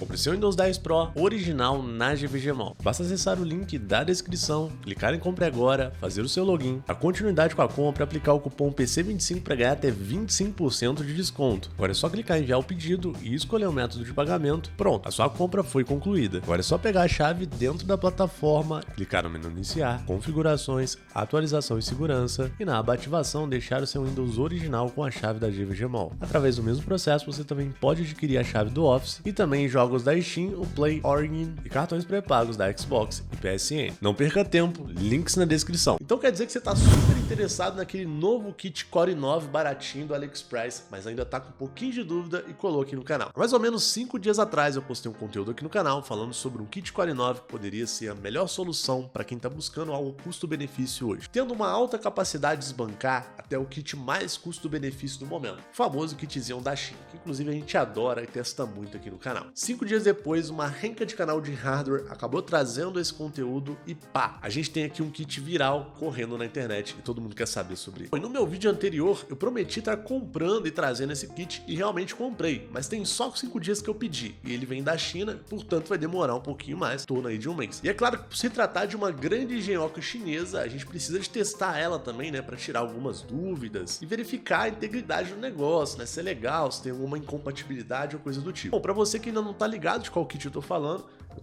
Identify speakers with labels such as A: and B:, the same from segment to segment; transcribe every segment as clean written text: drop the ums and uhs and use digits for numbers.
A: Compre seu Windows 10 Pro original na GVG Mall. Basta acessar o link da descrição, clicar em compre agora, fazer o seu login, a continuidade com a compra, aplicar o cupom PC25 para ganhar até 25% de desconto. Agora é só clicar em enviar o pedido e escolher o método de pagamento. Pronto, a sua compra foi concluída. Agora é só pegar a chave dentro da plataforma, clicar no menu iniciar, configurações, atualização e segurança e na aba ativação deixar o seu Windows original com a chave da GVG Mall. Através do mesmo processo você também pode adquirir a chave do Office e também jogos da Steam, o Play, Origin e cartões pré-pagos da Xbox e PSN. Não perca tempo, links na descrição. Então quer dizer que você está super interessado naquele novo kit Core i9 baratinho do AliExpress, mas ainda tá com um pouquinho de dúvida e colou aqui no canal. Há mais ou menos 5 dias atrás eu postei um conteúdo aqui no canal falando sobre um kit Core i9 que poderia ser a melhor solução para quem está buscando algo custo-benefício hoje, tendo uma alta capacidade de desbancar até o kit mais custo-benefício do momento, o famoso kitzinho da China, que inclusive a gente adora e testa muito aqui no canal. 5 dias depois, uma renca de canal de hardware acabou trazendo esse conteúdo e pá, a gente tem aqui um kit viral correndo na internet e todo mundo quer saber sobre ele. E no meu vídeo anterior eu prometi estar comprando e trazendo esse kit e realmente comprei, mas tem só 5 dias que eu pedi e ele vem da China, portanto vai demorar um pouquinho mais, em torno aí de um mês. E é claro que por se tratar de uma grande engenhoca chinesa, a gente precisa de testar ela também, né, para tirar algumas dúvidas e verificar a integridade do negócio, né, se é legal, se tem alguma incompatibilidade ou coisa do tipo. Bom, para você que ainda não tá ligado de qual kit eu tô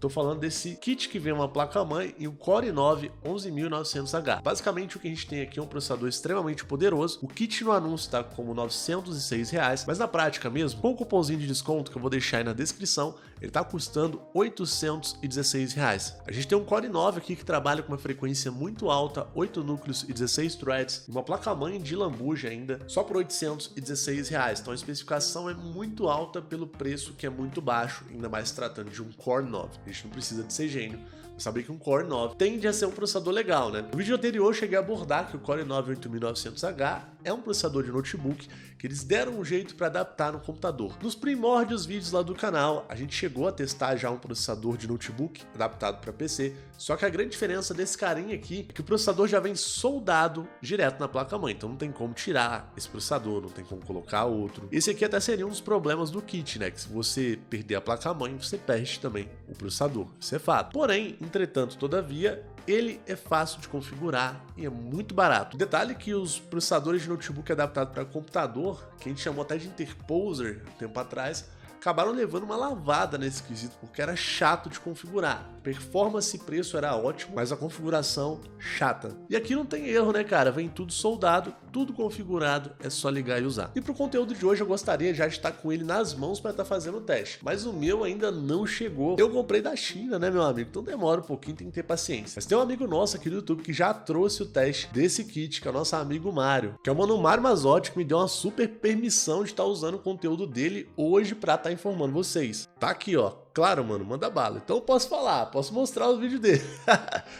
A: falando desse kit que vem uma placa-mãe e um Core i9 11900H. Basicamente o que a gente tem aqui é um processador extremamente poderoso. O kit no anúncio tá como R$ 906, mas na prática mesmo, com o cupomzinho de desconto que eu vou deixar aí na descrição, ele tá custando R$ 816. A gente tem um Core i9 aqui que trabalha com uma frequência muito alta, 8 núcleos e 16 threads, e uma placa-mãe de lambuja ainda, só por R$ 816. Então a especificação é muito alta pelo preço que é muito baixo, ainda mais tratando de um Core 9. A gente não precisa de ser gênio pra saber que um Core 9 tende a ser um processador legal, né? No vídeo anterior eu cheguei a abordar que o Core i9 8900H é um processador de notebook que eles deram um jeito para adaptar no computador. Nos primórdios vídeos lá do canal, a gente chegou a testar já um processador de notebook adaptado para PC, só que a grande diferença desse carinha aqui é que o processador já vem soldado direto na placa-mãe, então não tem como tirar esse processador, não tem como colocar outro. Esse aqui até seria um dos problemas do kit, né? Que se você perder a placa-mãe, você perde também o processador, isso é fato. Porém, entretanto, todavia, ele é fácil de configurar e é muito barato. Detalhe que os processadores de notebook adaptados para computador, que a gente chamou até de interposer um tempo atrás, acabaram levando uma lavada nesse quesito, porque era chato de configurar. Performance e preço era ótimo, mas a configuração chata. E aqui não tem erro, né, cara? Vem tudo soldado, tudo configurado, é só ligar e usar. E pro conteúdo de hoje eu gostaria já de estar com ele nas mãos para estar fazendo o teste, mas o meu ainda não chegou. Eu comprei da China, né, meu amigo? Então demora um pouquinho, tem que ter paciência. Mas tem um amigo nosso aqui do YouTube que já trouxe o teste desse kit, que é o nosso amigo Mário, que é o mano Mário Mazotti, que me deu uma super permissão de estar usando o conteúdo dele hoje para estar informando vocês. Tá aqui, ó. Claro, mano, manda bala. Então eu posso falar, posso mostrar os vídeos dele.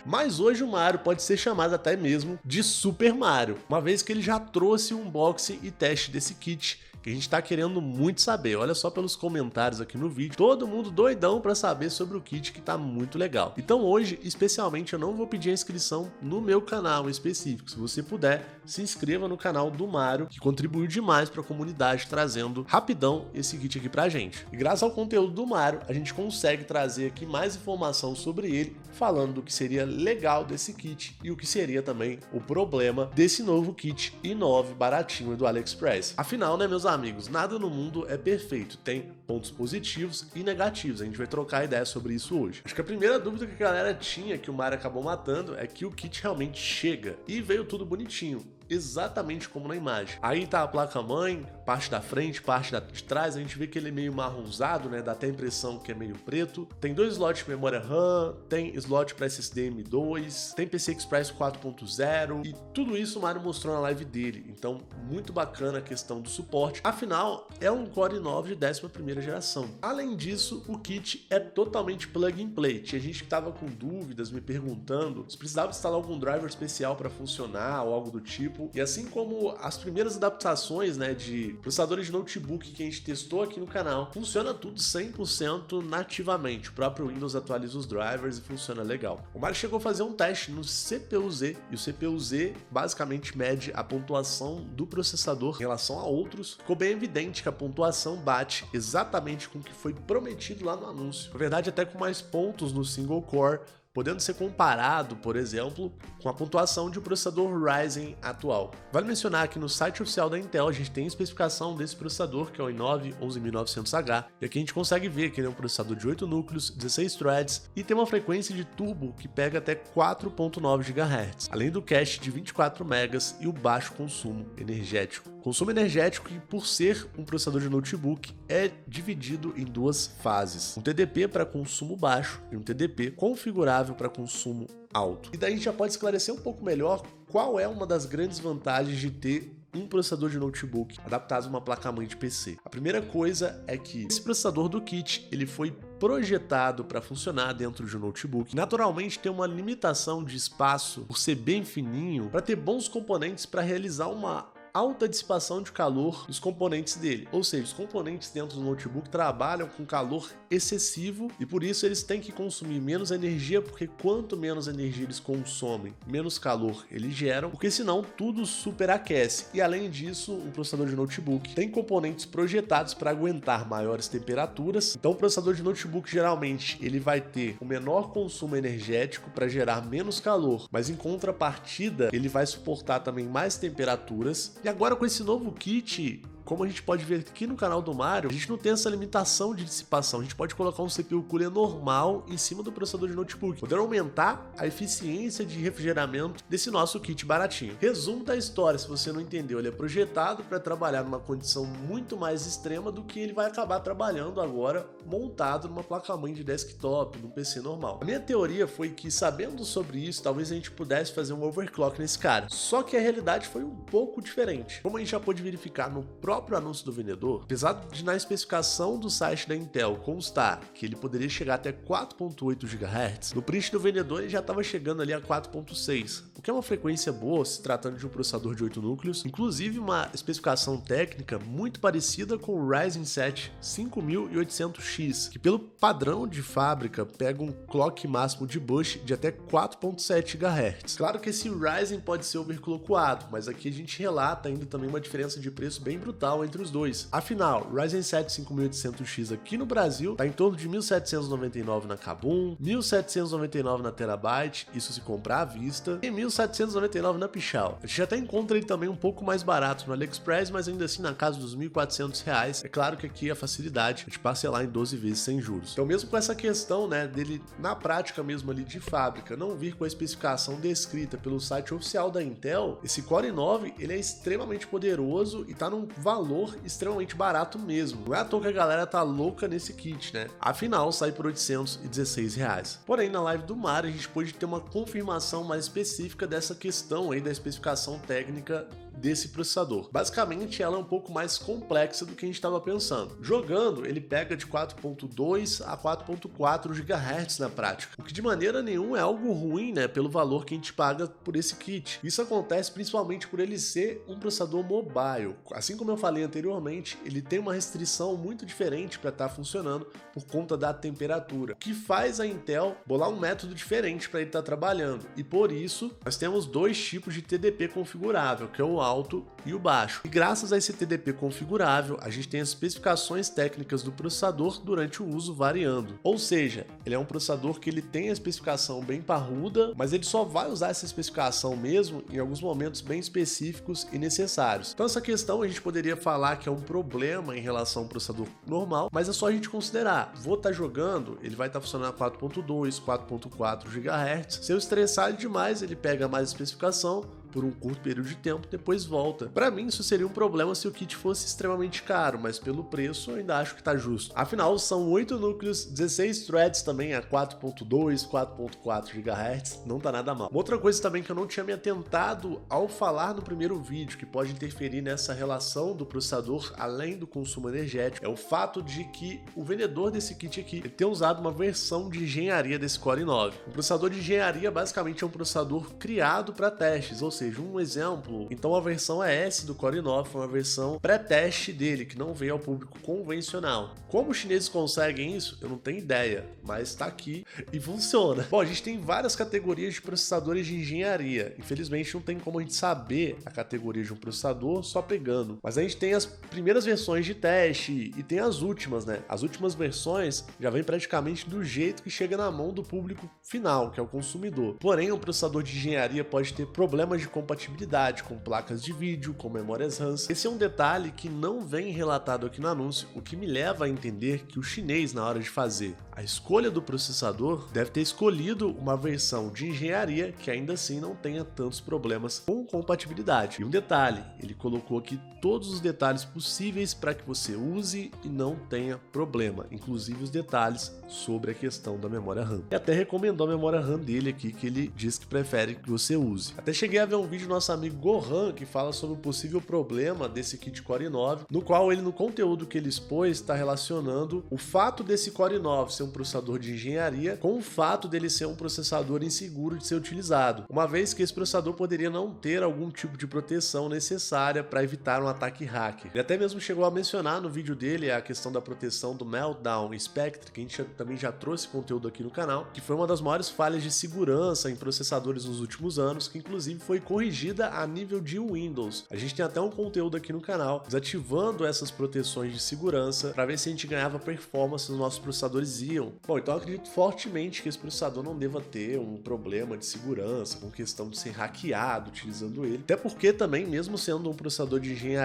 A: Mas hoje o Mario pode ser chamado até mesmo de Super Mario, uma vez que ele já trouxe um unboxing e teste desse kit, que a gente tá querendo muito saber. Olha só pelos comentários aqui no vídeo, todo mundo doidão pra saber sobre o kit, que tá muito legal. Então hoje, especialmente, eu não vou pedir a inscrição no meu canal específico. Se você puder, se inscreva no canal do Mário, que contribuiu demais pra comunidade, trazendo rapidão esse kit aqui pra gente. E graças ao conteúdo do Mário, a gente consegue trazer aqui mais informação sobre ele, falando do que seria legal desse kit e o que seria também o problema desse novo kit i9 baratinho do AliExpress. Afinal, né, meus amigos, nada no mundo é perfeito, tem pontos positivos e negativos, a gente vai trocar ideia sobre isso hoje. Acho que a primeira dúvida que a galera tinha, que o Mário acabou matando, é que o kit realmente chega e veio tudo bonitinho, exatamente como na imagem. Aí tá a placa-mãe, parte da frente, parte de trás, a gente vê que ele é meio marronzado, né? Dá até a impressão que é meio preto. Tem 2 slots de memória RAM, tem slot para SSD M2, tem PCI Express 4.0 e tudo isso o Mário mostrou na live dele. Então, muito bacana a questão do suporte. Afinal, é um Core i9 de 11ª geração. Além disso, o kit é totalmente plug and play. Tinha gente que tava com dúvidas, me perguntando se precisava instalar algum driver especial para funcionar ou algo do tipo. E assim como as primeiras adaptações, né, de processadores de notebook que a gente testou aqui no canal, funciona tudo 100% nativamente. O próprio Windows atualiza os drivers e funciona legal. O Mário chegou a fazer um teste no CPU-Z, e o CPU-Z basicamente mede a pontuação do processador em relação a outros. Ficou bem evidente que a pontuação bate exatamente com o que foi prometido lá no anúncio. Na verdade, até com mais pontos no single core, podendo ser comparado, por exemplo, com a pontuação de um processador Ryzen atual. Vale mencionar que no site oficial da Intel a gente tem a especificação desse processador, que é o i9 11900H, e aqui a gente consegue ver que ele é um processador de 8 núcleos, 16 threads e tem uma frequência de turbo que pega até 4.9 GHz, além do cache de 24 MB e o baixo consumo energético. Consumo energético que, por ser um processador de notebook, é dividido em duas fases: um TDP para consumo baixo e um TDP configurável para consumo alto. E daí a gente já pode esclarecer um pouco melhor qual é uma das grandes vantagens de ter um processador de notebook adaptado a uma placa-mãe de PC. A primeira coisa é que esse processador do kit ele foi projetado para funcionar dentro de um notebook. Naturalmente tem uma limitação de espaço por ser bem fininho para ter bons componentes para realizar uma alta dissipação de calor dos componentes dele, ou seja, os componentes dentro do notebook trabalham com calor excessivo e por isso eles têm que consumir menos energia, porque quanto menos energia eles consomem, menos calor eles geram, porque senão tudo superaquece. E além disso, um processador de notebook tem componentes projetados para aguentar maiores temperaturas, então o processador de notebook geralmente ele vai ter o menor consumo energético para gerar menos calor, mas em contrapartida ele vai suportar também mais temperaturas. E agora com esse novo kit, como a gente pode ver aqui no canal do Mário, a gente não tem essa limitação de dissipação. A gente pode colocar um CPU cooler normal em cima do processador de notebook, podendo aumentar a eficiência de refrigeramento desse nosso kit baratinho. Resumo da história, se você não entendeu, ele é projetado para trabalhar numa condição muito mais extrema do que ele vai acabar trabalhando agora montado numa placa-mãe de desktop, num PC normal. A minha teoria foi que, sabendo sobre isso, talvez a gente pudesse fazer um overclock nesse cara. Só que a realidade foi um pouco diferente. Como a gente já pôde verificar no próprio anúncio do vendedor, apesar de na especificação do site da Intel constar que ele poderia chegar até 4.8 GHz, no print do vendedor ele já estava chegando ali a 4.6, o que é uma frequência boa se tratando de um processador de 8 núcleos, inclusive uma especificação técnica muito parecida com o Ryzen 7 5800X, que pelo padrão de fábrica pega um clock máximo de boost de até 4.7 GHz. Claro que esse Ryzen pode ser overclockado, mas aqui a gente relata ainda também uma diferença de preço bem brutal entre os dois. Afinal, o Ryzen 7 5800X aqui no Brasil está em torno de R$ 1.799 na Kabum, R$ 1.799 na Terabyte, isso se comprar à vista, e R$ 1.799 na Pichau. A gente até encontra ele também um pouco mais barato no AliExpress, mas ainda assim na casa dos R$ 1.400. É claro que aqui a facilidade é de parcelar em 12 vezes sem juros. Então mesmo com essa questão, né, dele na prática mesmo ali de fábrica não vir com a especificação descrita pelo site oficial da Intel, esse Core i9 ele é extremamente poderoso e está num valor extremamente barato mesmo. Não é à toa que a galera tá louca nesse kit, né? Afinal, sai por R$ 816. Porém, na live do Mário, a gente pôde ter uma confirmação mais específica dessa questão aí da especificação técnica desse processador. Basicamente, ela é um pouco mais complexa do que a gente estava pensando. Jogando, ele pega de 4.2 a 4.4 GHz na prática, o que de maneira nenhuma é algo ruim, né, pelo valor que a gente paga por esse kit. Isso acontece principalmente por ele ser um processador mobile. Assim como eu falei anteriormente, ele tem uma restrição muito diferente para estar funcionando por conta da temperatura, o que faz a Intel bolar um método diferente para ele estar trabalhando. E por isso, nós temos dois tipos de TDP configurável, que é o alto e o baixo. E graças a esse TDP configurável, a gente tem as especificações técnicas do processador durante o uso variando. Ou seja, ele é um processador que ele tem a especificação bem parruda, mas ele só vai usar essa especificação mesmo em alguns momentos bem específicos e necessários. Então essa questão a gente poderia falar que é um problema em relação ao processador normal, mas é só a gente considerar. Vou estar jogando, ele vai estar funcionando a 4.2, 4.4 GHz. Se eu estressar ele demais, ele pega mais especificação por um curto período de tempo, depois volta. Para mim, isso seria um problema se o kit fosse extremamente caro, mas pelo preço eu ainda acho que tá justo. Afinal, são 8 núcleos, 16 threads também a 4.2, 4.4 GHz, não tá nada mal. Uma outra coisa também que eu não tinha me atentado ao falar no primeiro vídeo, que pode interferir nessa relação do processador além do consumo energético, é o fato de que o vendedor desse kit aqui ele tem usado uma versão de engenharia desse Core i9. O processador de engenharia basicamente é um processador criado para testes, ou seja, seja, um exemplo, então a versão ES do Core i9 foi uma versão pré-teste dele, que não veio ao público convencional. Como os chineses conseguem isso? Eu não tenho ideia, mas tá aqui e funciona. Bom, a gente tem várias categorias de processadores de engenharia. Infelizmente não tem como a gente saber a categoria de um processador só pegando, mas a gente tem as primeiras versões de teste e tem as últimas, né? As últimas versões já vem praticamente do jeito que chega na mão do público final, que é o consumidor. Porém, um processador de engenharia pode ter problemas de compatibilidade com placas de vídeo, com memórias RAM. Esse é um detalhe que não vem relatado aqui no anúncio, o que me leva a entender que o chinês, na hora de fazer a escolha do processador, deve ter escolhido uma versão de engenharia que ainda assim não tenha tantos problemas com compatibilidade. E um detalhe, ele colocou aqui todos os detalhes possíveis para que você use e não tenha problema, inclusive os detalhes sobre a questão da memória RAM. E até recomendou a memória RAM dele aqui, que ele diz que prefere que você use. Até cheguei a ver um vídeo do nosso amigo Gohan, que fala sobre o possível problema desse kit Core i9, no qual ele, no conteúdo que ele expôs, está relacionando o fato desse Core i9 ser um processador de engenharia com o fato dele ser um processador inseguro de ser utilizado, uma vez que esse processador poderia não ter algum tipo de proteção necessária para evitar um ataque hacker. Ele até mesmo chegou a mencionar no vídeo dele a questão da proteção do Meltdown Spectre, que a gente também já trouxe conteúdo aqui no canal, que foi uma das maiores falhas de segurança em processadores nos últimos anos, que inclusive foi corrigida a nível de Windows. A gente tem até um conteúdo aqui no canal desativando essas proteções de segurança para ver se a gente ganhava performance nos nossos processadores Xeon. Bom, então eu acredito fortemente que esse processador não deva ter um problema de segurança com questão de ser hackeado utilizando ele, até porque também, mesmo sendo um processador de engenharia,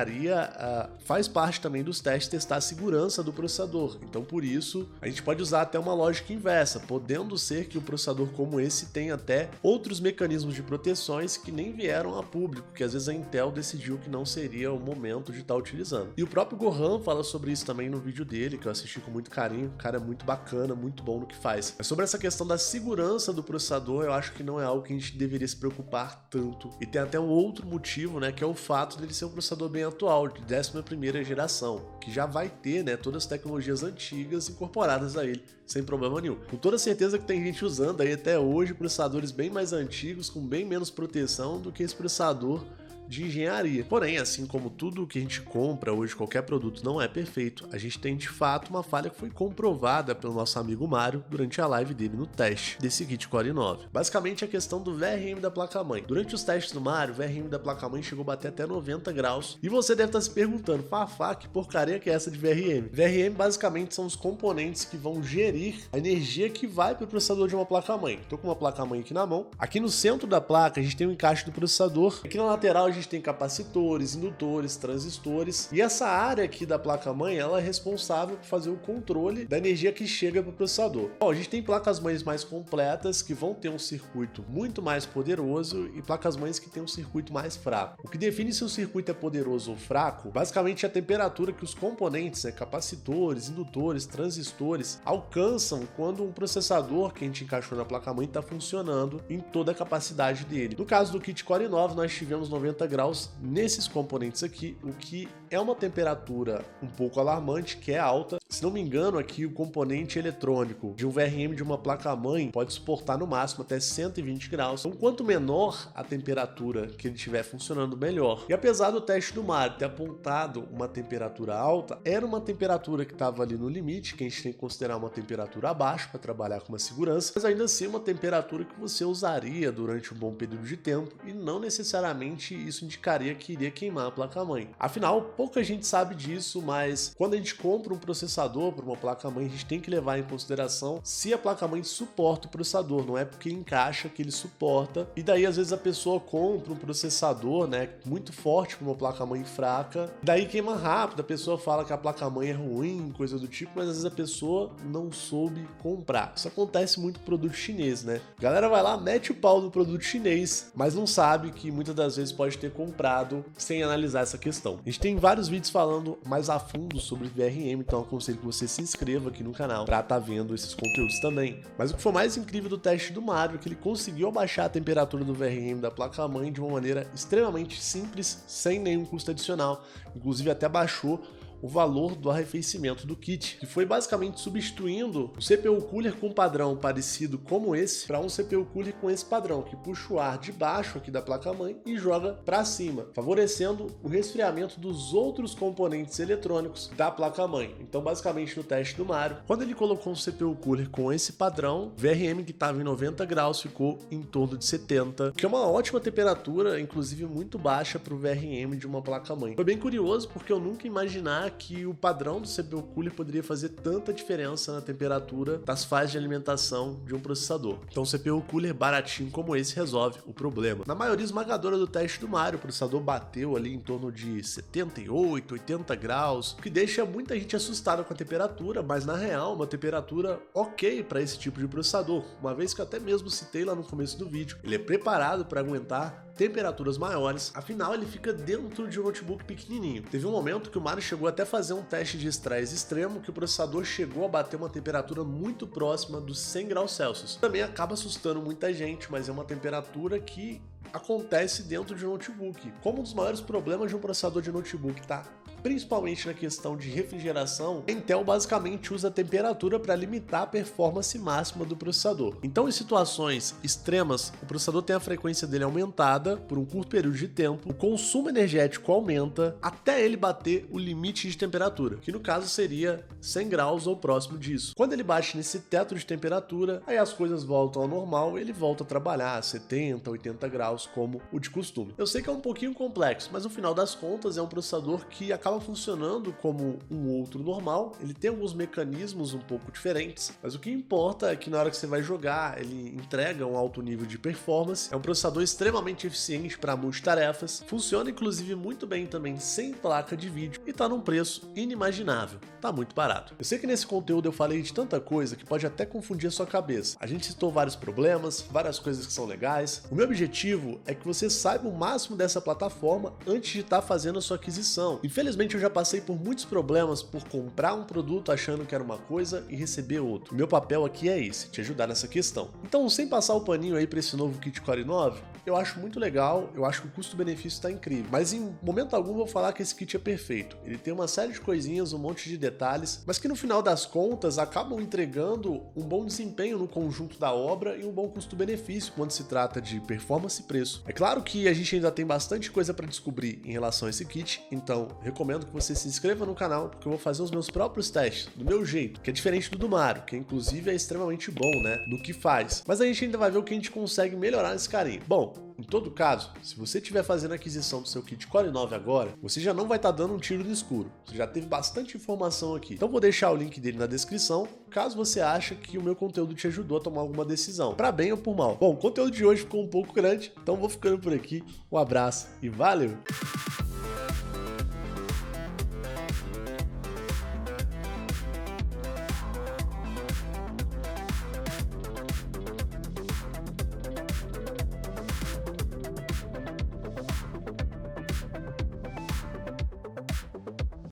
A: faz parte também dos testes testar a segurança do processador. Então, por isso, a gente pode usar até uma lógica inversa, podendo ser que um processador como esse tenha até outros mecanismos de proteções que nem vieram a público, que às vezes a Intel decidiu que não seria o momento de estar utilizando. E o próprio Gohan fala sobre isso também no vídeo dele, que eu assisti com muito carinho. O cara é muito bacana, muito bom no que faz. Mas sobre essa questão da segurança do processador, eu acho que não é algo que a gente deveria se preocupar tanto. E tem até um outro motivo, né, que é o fato dele ser um processador bem atual, de 11ª geração, que já vai ter, né, todas as tecnologias antigas incorporadas a ele, sem problema nenhum. Com toda certeza que tem gente usando aí até hoje processadores bem mais antigos, com bem menos proteção do que esse processador de engenharia. Porém, assim como tudo que a gente compra hoje, qualquer produto não é perfeito, a gente tem de fato uma falha que foi comprovada pelo nosso amigo Mário durante a live dele no teste desse kit Core i9. Basicamente a questão do VRM da placa-mãe. Durante os testes do Mário, o VRM da placa-mãe chegou a bater até 90 graus. E você deve estar se perguntando, Fafá, que porcaria que é essa de VRM? VRM basicamente são os componentes que vão gerir a energia que vai para o processador de uma placa-mãe. Estou com uma placa-mãe aqui na mão. Aqui no centro da placa a gente tem um encaixe do processador. Aqui na lateral a gente tem capacitores, indutores, transistores, e essa área aqui da placa-mãe, ela é responsável por fazer o controle da energia que chega para o processador. Bom, a gente tem placas-mães mais completas que vão ter um circuito muito mais poderoso e placas-mães que têm um circuito mais fraco. O que define se o circuito é poderoso ou fraco, basicamente é a temperatura que os componentes, né, capacitores, indutores, transistores, alcançam quando um processador que a gente encaixou na placa-mãe está funcionando em toda a capacidade dele. No caso do kit Core i9, nós tivemos 90 graus nesses componentes aqui, o que é uma temperatura um pouco alarmante, que é alta. Se não me engano, aqui o componente eletrônico de um VRM de uma placa-mãe pode suportar no máximo até 120 graus. Então, quanto menor a temperatura que ele estiver funcionando, melhor. E apesar do teste do Mário ter apontado uma temperatura alta, era uma temperatura que estava ali no limite, que a gente tem que considerar uma temperatura abaixo para trabalhar com uma segurança, mas ainda assim uma temperatura que você usaria durante um bom período de tempo e não necessariamente isso indicaria que iria queimar a placa-mãe. Afinal, pouca gente sabe disso, mas quando a gente compra um processador para uma placa-mãe, a gente tem que levar em consideração se a placa-mãe suporta o processador, não é porque encaixa que ele suporta. E daí às vezes a pessoa compra um processador, né, muito forte para uma placa-mãe fraca, daí queima rápido, a pessoa fala que a placa-mãe é ruim, coisa do tipo, mas às vezes a pessoa não soube comprar. Isso acontece muito com produto chinês, né? A galera vai lá, mete o pau no produto chinês, mas não sabe que muitas das vezes pode ter comprado sem analisar essa questão. A gente tem vários vídeos falando mais a fundo sobre VRM, então eu aconselho que você se inscreva aqui no canal para estar vendo esses conteúdos também. Mas o que foi mais incrível do teste do Mário é que ele conseguiu abaixar a temperatura do VRM da placa-mãe de uma maneira extremamente simples, sem nenhum custo adicional. Inclusive até baixou o valor do arrefecimento do kit, que foi basicamente substituindo o CPU Cooler com um padrão parecido como esse para um CPU Cooler com esse padrão, que puxa o ar de baixo aqui da placa-mãe e joga para cima, favorecendo o resfriamento dos outros componentes eletrônicos da placa-mãe. Então, basicamente, no teste do Mario, quando ele colocou um CPU Cooler com esse padrão, o VRM que estava em 90 graus ficou em torno de 70, que é uma ótima temperatura, inclusive muito baixa para o VRM de uma placa-mãe. Foi bem curioso porque eu nunca ia imaginar que o padrão do CPU Cooler poderia fazer tanta diferença na temperatura das fases de alimentação de um processador. Então, um CPU Cooler baratinho como esse resolve o problema. Na maioria esmagadora do teste do Mario, o processador bateu ali em torno de 78, 80 graus, o que deixa muita gente assustada com a temperatura, mas na real, uma temperatura ok para esse tipo de processador, uma vez que eu até mesmo citei lá no começo do vídeo, ele é preparado para aguentar temperaturas maiores, afinal ele fica dentro de um notebook pequenininho. Teve um momento que o Mario chegou até a fazer um teste de estresse extremo que o processador chegou a bater uma temperatura muito próxima dos 100 graus Celsius. Também acaba assustando muita gente, mas é uma temperatura que acontece dentro de um notebook. Como um dos maiores problemas de um processador de notebook tá principalmente na questão de refrigeração, a Intel basicamente usa a temperatura para limitar a performance máxima do processador. Então, em situações extremas, o processador tem a frequência dele aumentada por um curto período de tempo, o consumo energético aumenta até ele bater o limite de temperatura, que no caso seria 100 graus ou próximo disso. Quando ele bate nesse teto de temperatura, aí as coisas voltam ao normal e ele volta a trabalhar a 70, 80 graus como o de costume. Eu sei que é um pouquinho complexo, mas no final das contas é um processador que acaba funcionando como um outro normal. Ele tem alguns mecanismos um pouco diferentes, mas o que importa é que na hora que você vai jogar, ele entrega um alto nível de performance. É um processador extremamente eficiente para multitarefas, funciona inclusive muito bem também sem placa de vídeo e tá num preço inimaginável. Tá muito barato. Eu sei que nesse conteúdo eu falei de tanta coisa que pode até confundir a sua cabeça. A gente citou vários problemas, várias coisas que são legais. O meu objetivo é que você saiba o máximo dessa plataforma antes de estar fazendo a sua aquisição. Infelizmente eu já passei por muitos problemas por comprar um produto achando que era uma coisa e receber outro. O meu papel aqui é esse, te ajudar nessa questão. Então, sem passar o paninho aí para esse novo kit Core i9, eu acho muito legal, eu acho que o custo-benefício está incrível, mas em momento algum vou falar que esse kit é perfeito. Ele tem uma série de coisinhas, um monte de detalhes, mas que no final das contas acabam entregando um bom desempenho no conjunto da obra e um bom custo-benefício quando se trata de performance e preço. É claro que a gente ainda tem bastante coisa para descobrir em relação a esse kit, então recomendo que você se inscreva no canal, porque eu vou fazer os meus próprios testes, do meu jeito, que é diferente do Mario, que inclusive é extremamente bom, né, no que faz. Mas a gente ainda vai ver o que a gente consegue melhorar nesse carinho. Bom, em todo caso, se você estiver fazendo a aquisição do seu kit Core i9 agora, você já não vai estar dando um tiro no escuro. Você já teve bastante informação aqui. Então vou deixar o link dele na descrição, caso você ache que o meu conteúdo te ajudou a tomar alguma decisão, para bem ou por mal. Bom, o conteúdo de hoje ficou um pouco grande, então vou ficando por aqui. Um abraço e valeu!